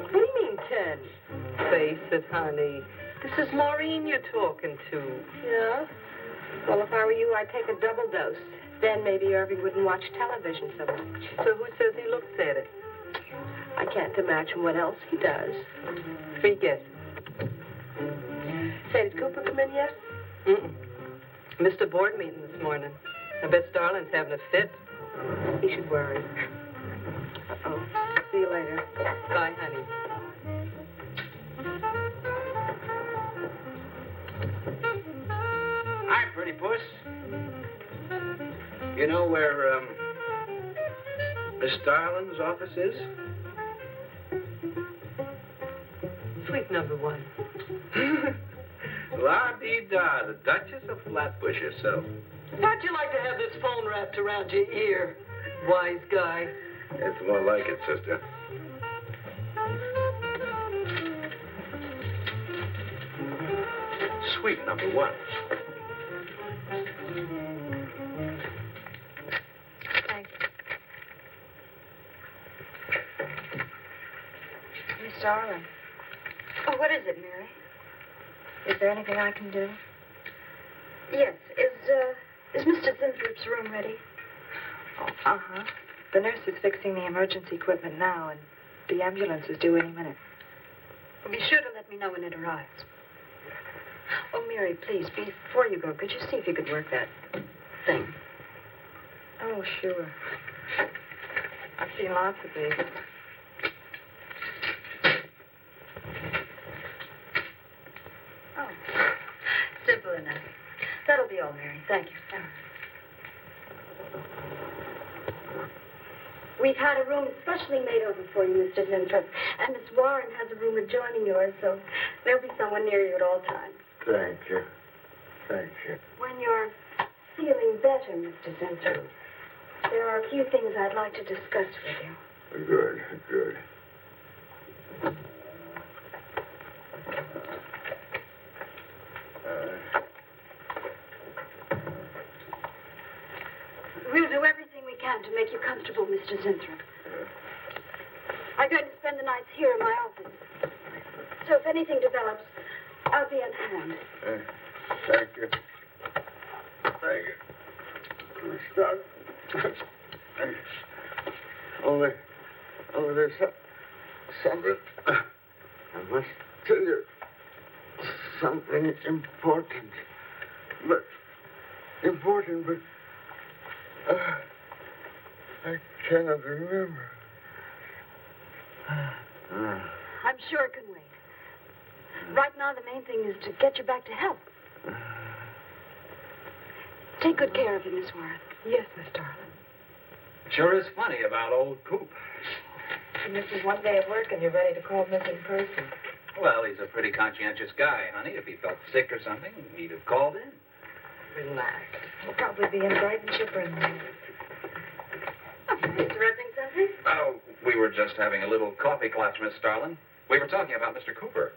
Speaker 13: What do you mean, 10?
Speaker 9: Face it, honey. This is Maureen you're talking to.
Speaker 13: Yeah? Well, if I were you, I'd take a double dose. Then maybe Irving wouldn't watch television so much.
Speaker 9: So who says he looks at it?
Speaker 13: I can't imagine what else he does.
Speaker 9: Free guess.
Speaker 13: Say, did Cooper come in yet?
Speaker 9: Mm-mm. Missed a board meeting this morning. I bet Starlin's having a fit.
Speaker 13: He should worry. Uh-oh. See you later.
Speaker 9: Bye, honey.
Speaker 7: Hi, pretty puss. You know where, Miss Starlin's office is?
Speaker 9: Suite number 1.
Speaker 7: La-dee-da, the Duchess of Flatbush herself.
Speaker 9: How'd you like to have this phone wrapped around your ear, wise guy?
Speaker 7: It's more like it, sister. Suite number 1.
Speaker 8: Thank you. Miss Darling,
Speaker 5: Oh, what is it, Mary?
Speaker 8: is there anything I can do?
Speaker 5: Yes. Is Mr. Zinthrop's room ready?
Speaker 8: Oh, uh-huh. The nurse is fixing the emergency equipment now, and the ambulance is due any minute.
Speaker 5: Be sure to let me know when it arrives. Oh, Mary, please, before you go, could you see if you could work that thing?
Speaker 8: Oh, sure. I've seen lots of these.
Speaker 5: Oh, simple enough. That'll be all, Mary. Thank you. We've had a room specially made over for you, Mr. Zinthrop. And Miss Warren has a room adjoining yours, so there'll be someone near you at all times.
Speaker 1: Thank you. Thank you.
Speaker 5: When you're feeling better, Mr. Zinthrop, there are a few things I'd like to discuss with you.
Speaker 1: Good, good.
Speaker 5: We'll do everything we can to make you comfortable, Mr. Zinthrop. I'm going to spend the nights here in my office. So if anything develops, I'll be on hand.
Speaker 1: Thank you. Thank you. Stop. Only there's something. I must tell you something important. But I cannot remember.
Speaker 5: I'm sure it can wait. Right now, the main thing is to get you back to health. Take good care of you, Miss Warren.
Speaker 8: Yes, Miss Darling.
Speaker 7: Sure is funny about old Coop.
Speaker 8: You misses one day of work and you're ready to call missing person.
Speaker 7: Well, he's a pretty conscientious guy, honey. If he felt sick or something, he'd have called in.
Speaker 8: Relax. He'll probably be in bright and chipper in the morning.
Speaker 5: Interrupting something?
Speaker 7: Oh, we were just having a little coffee class, Miss Starlin. We were talking about Mr. Cooper.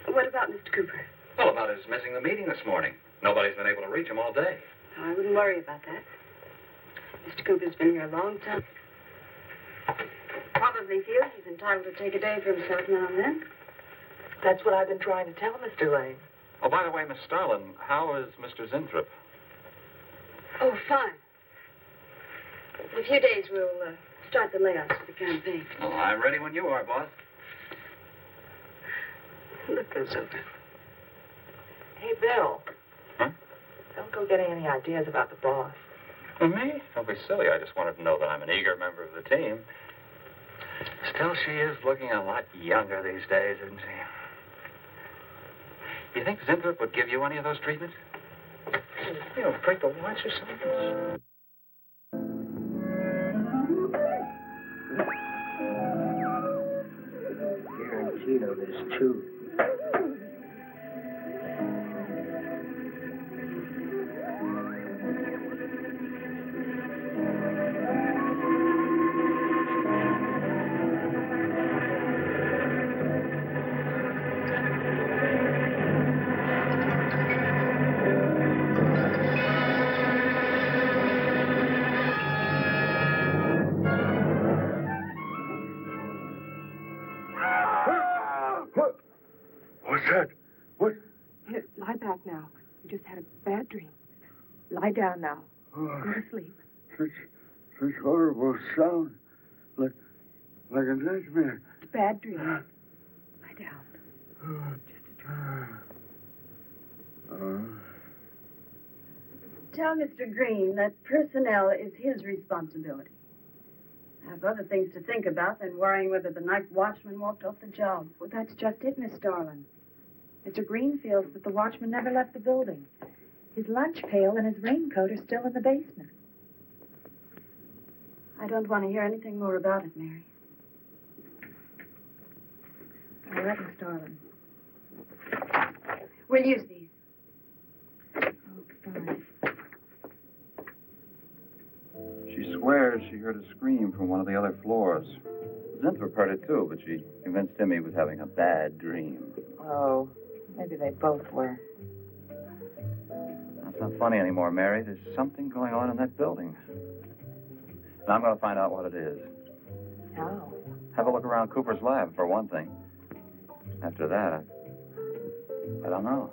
Speaker 5: What about Mr. Cooper?
Speaker 7: Well, about his missing the meeting this morning. Nobody's been able to reach him all day.
Speaker 5: Oh, I wouldn't worry about that. Mr. Cooper's been here a long time. Probably feels he's entitled to take a day for himself now and then.
Speaker 8: That's what I've been trying to tell Mr. Lane.
Speaker 7: Oh, by the way, Miss Starlin, how is Mr. Zinthrop?
Speaker 5: Oh, fine. In a few days, we'll start the layoffs for the campaign.
Speaker 7: Oh, I'm ready when you are, boss.
Speaker 5: Look goes over.
Speaker 8: Hey, Bill.
Speaker 7: Huh?
Speaker 8: Don't go getting any ideas about the boss.
Speaker 7: Well, me? Don't be silly. I just wanted to know that I'm an eager member of the team. Still, she is looking a lot younger these days, isn't she? You think Zinthrop would give you any of those treatments? You know, break the watch or something?
Speaker 11: Guaranteed of this, too.
Speaker 1: What? What's that? What?
Speaker 8: Here, lie back now. You just had a bad dream. Lie down now. Go to sleep.
Speaker 1: Such horrible sound. Like a nightmare.
Speaker 8: It's a bad dream. Lie down. Just a dream.
Speaker 5: Tell Mr. Green that personnel is his responsibility. I have other things to think about than worrying whether the night watchman walked off the job.
Speaker 8: Well, that's just it, Miss Starlin. Mr. Green feels that the watchman never left the building. His lunch pail and his raincoat are still in the basement.
Speaker 5: I don't want to hear anything more about it, Mary.
Speaker 8: All right, Miss Starlin.
Speaker 5: We'll use these.
Speaker 8: Oh, fine.
Speaker 14: She swears she heard a scream from one of the other floors. Zinthrop heard it too, but she convinced him he was having a bad dream.
Speaker 8: Oh, maybe they both were.
Speaker 14: That's not funny anymore, Mary. There's something going on in that building. And I'm going to find out what it is.
Speaker 8: How?
Speaker 14: Have a look around Cooper's lab, for one thing. After that, I don't know.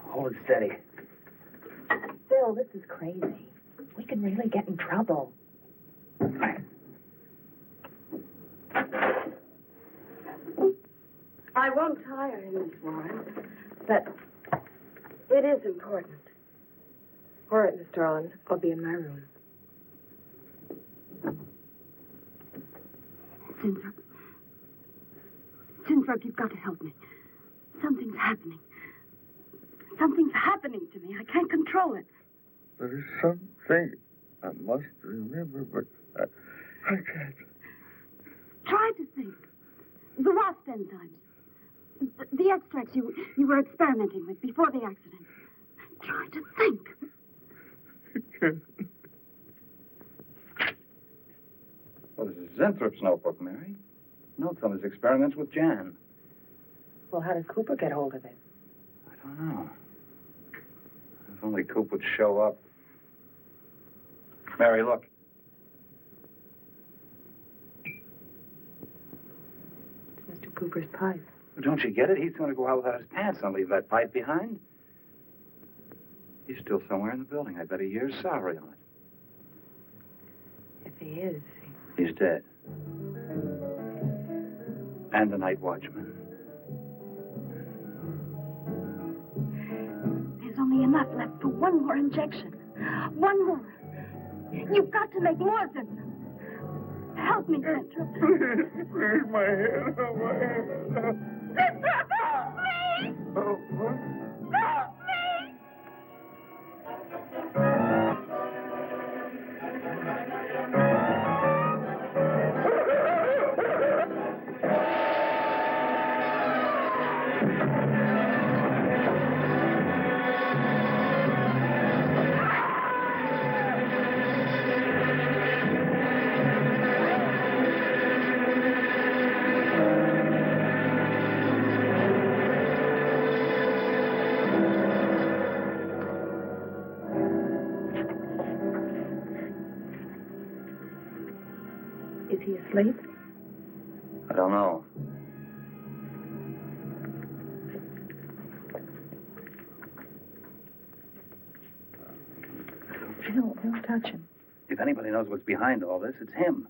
Speaker 11: Hold it steady.
Speaker 8: Bill, this is crazy. We could really get in trouble.
Speaker 5: I won't tire him, Miss Warren, but it is important.
Speaker 13: All right, Miss Starlin. I'll be in my room.
Speaker 5: Zinthrop, you've got to help me. Something's happening. Something's happening to me. I can't control it.
Speaker 1: There is something I must remember, but I can't.
Speaker 5: Try to think. The wasp enzymes. The extracts you were experimenting with before the accident. Try to think.
Speaker 1: I can't.
Speaker 14: Well, this is Zinthrop's notebook, Mary. Notes on his experiments with Jan.
Speaker 8: Well, how did Cooper get hold of it?
Speaker 14: I don't know. If only Coop would show up. Mary, look.
Speaker 8: It's Mr. Cooper's pipe.
Speaker 14: Don't you get it? He's going to go out without his pants and leave that pipe behind. He's still somewhere in the building. I bet a year's salary on it.
Speaker 8: If he is,
Speaker 14: He's dead. And the night watchman.
Speaker 5: There's only enough left for one more injection. One more. You've got to make more, Zinthrop. Help me, Zinthrop.
Speaker 1: Please, my head. Oh, my head.
Speaker 5: Zinthrop, help me!
Speaker 1: Oh, what?
Speaker 5: Help me!
Speaker 8: is he asleep?
Speaker 14: I don't know.
Speaker 8: Don't touch him.
Speaker 14: If anybody knows what's behind all this, it's him.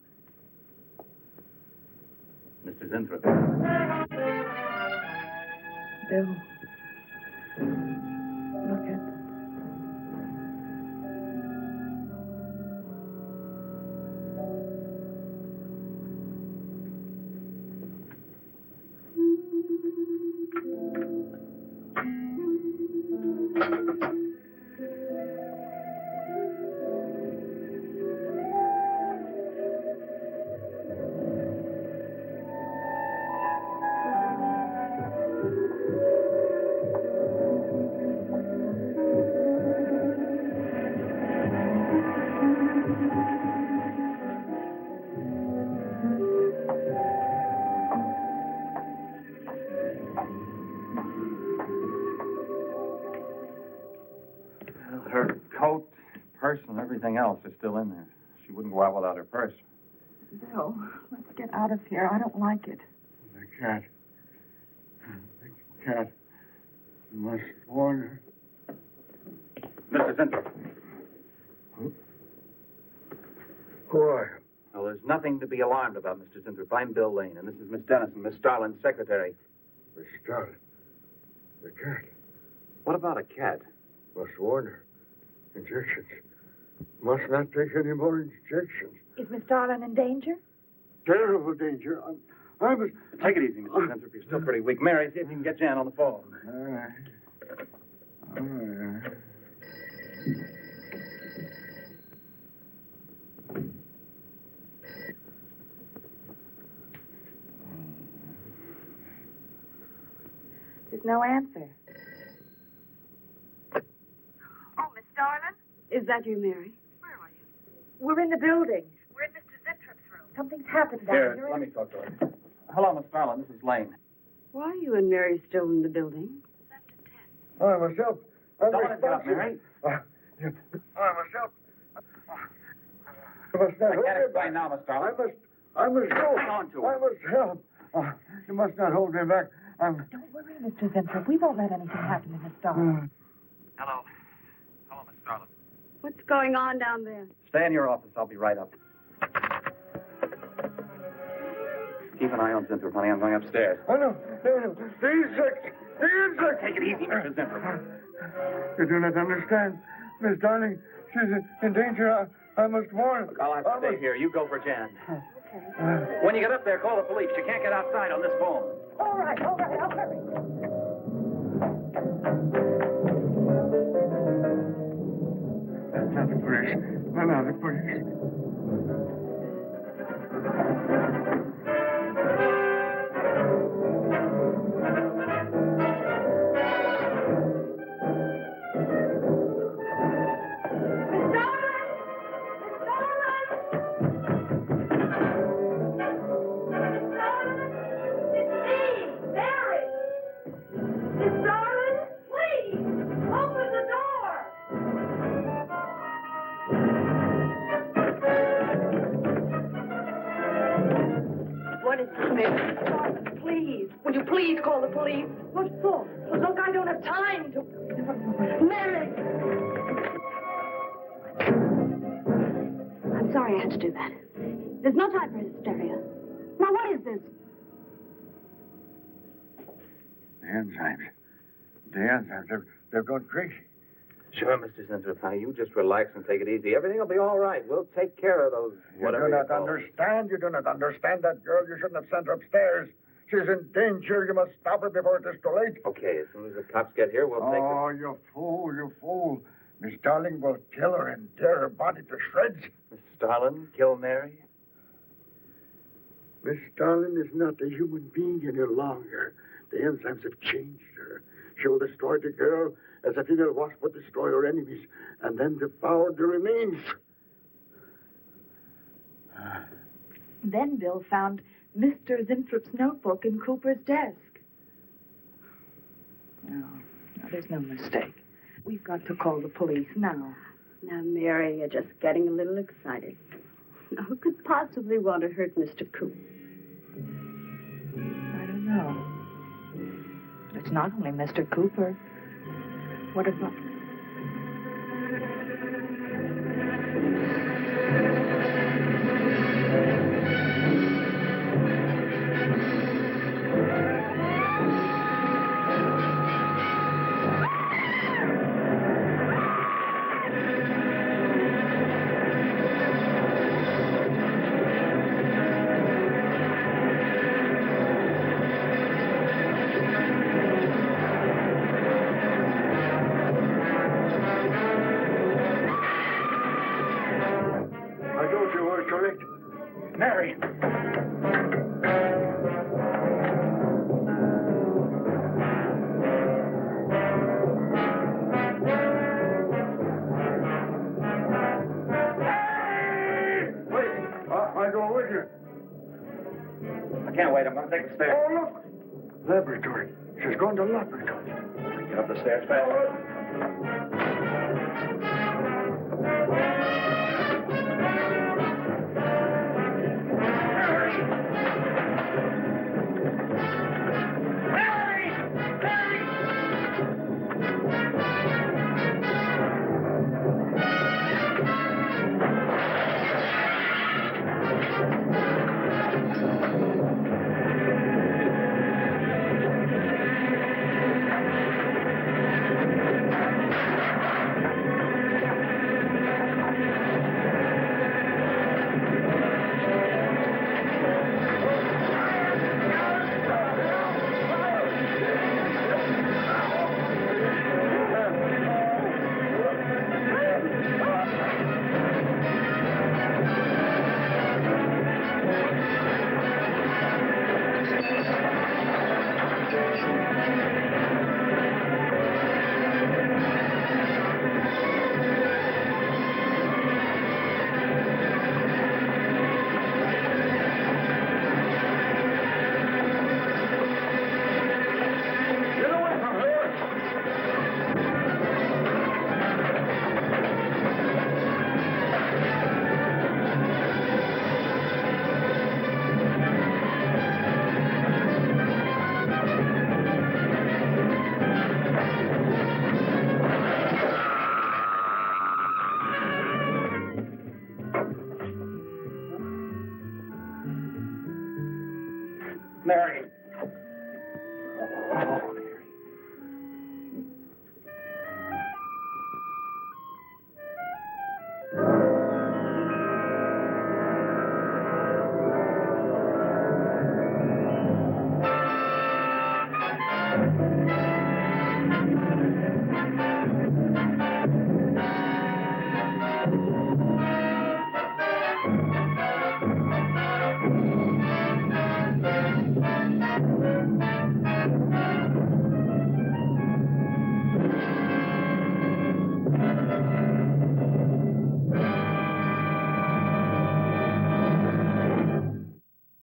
Speaker 14: Mr. Zinthrop.
Speaker 8: Bill. Look at...
Speaker 14: Well, her coat, purse, and everything else is still in there. She wouldn't go out without her purse.
Speaker 8: Bill, let's get out of here. I don't like it.
Speaker 1: The cat. The cat. You must warn her.
Speaker 14: Mr. Zinthrop.
Speaker 1: Who are you?
Speaker 14: Well, there's nothing to be alarmed about, Mr. Zinthrop. I'm Bill Lane, and this is Miss Dennison, Miss Starlin's secretary.
Speaker 1: Miss Starlin. The cat.
Speaker 14: What about a cat?
Speaker 1: Must warn her. Injections. Must not take any more injections.
Speaker 8: Is Miss Starlin in danger?
Speaker 1: Terrible danger. I must...
Speaker 14: Take it easy, Mr. Zinthrop. You're still pretty weak. Mary, see if you can get Jan on the phone.
Speaker 1: All right. All right.
Speaker 8: There's no answer. Oh, Miss Starlin?
Speaker 5: Is that you, Mary?
Speaker 8: Where are you? We're in the building. We're in Mr. Zintrop's room. Something's happened down
Speaker 14: Here,
Speaker 8: here.
Speaker 14: let me talk to her. Hello, Miss Starlin. This is Lane.
Speaker 5: Why are you and Mary still in the building?
Speaker 1: I myself. I'm
Speaker 14: Don't let it get up,
Speaker 1: responsible.
Speaker 14: Mary.
Speaker 1: I myself. You must not
Speaker 14: I
Speaker 1: hold
Speaker 14: can't
Speaker 1: me
Speaker 14: explain
Speaker 1: back.
Speaker 14: now, Miss Starlin.
Speaker 1: I must go.
Speaker 14: Hold on to her.
Speaker 1: I must help. You must not hold me back. I'm...
Speaker 8: Don't worry, Mr. Zinthrop. We won't let anything happen to Miss Starlin.
Speaker 14: Hello. Hello, Miss Starlin.
Speaker 5: What's going on down there?
Speaker 14: Stay in your office. I'll be right up. Keep an eye on Zinthrop, honey. I'm going upstairs.
Speaker 1: Oh, no. No. The insect. The insect.
Speaker 14: Take it easy, Mr. Zinthrop.
Speaker 1: You do not understand. Miss Darling, she's in danger. I must warn her.
Speaker 14: Look, I'll have to stay here. You go for Jan.
Speaker 8: Okay.
Speaker 14: When you get up there, call the police. You can't get outside on this phone.
Speaker 8: All right. I'll hurry.
Speaker 1: That's not the police. No, the police.
Speaker 5: What is it, Mary?
Speaker 8: Starlin, please. Would you please call the police? What for? Look, I don't have time to...
Speaker 5: Mary! I'm sorry I had to do that. There's no time for hysteria. Now, what is this?
Speaker 1: The enzymes. They've gone crazy.
Speaker 7: Sure, Mr. Zinthrop. Now, you just relax and take it easy. Everything will be all right. We'll take care of those, whatever
Speaker 1: You do
Speaker 7: you
Speaker 1: not
Speaker 7: call them.
Speaker 1: understand. You do not understand that girl. You shouldn't have sent her upstairs. She's in danger. You must stop her before it is too late.
Speaker 7: Okay, as soon as the cops get here, we'll take her.
Speaker 1: Oh, you fool. Miss Darling will kill her and tear her body to shreds.
Speaker 7: Miss Starlin, kill Mary?
Speaker 1: Miss Darling is not a human being any longer. The enzymes have changed her. She will destroy the girl as a female wasp would destroy her enemies and then devour the remains.
Speaker 8: Then Bill found Mr. Zinthrop's notebook in Cooper's desk. No, there's no mistake. We've got to call the police now.
Speaker 5: Now, Mary, you're just getting a little excited. Now, who could possibly want to hurt Mr. Coop?
Speaker 8: I don't know. But it's not only Mr. Cooper. What about...
Speaker 1: I told you were correct. Mary! Wait! I go with you.
Speaker 14: I can't wait. I'm going to take the stairs.
Speaker 1: Oh, look! Laboratory. She's gone to laboratory.
Speaker 14: Get up the stairs fast.
Speaker 11: Mary. Oh.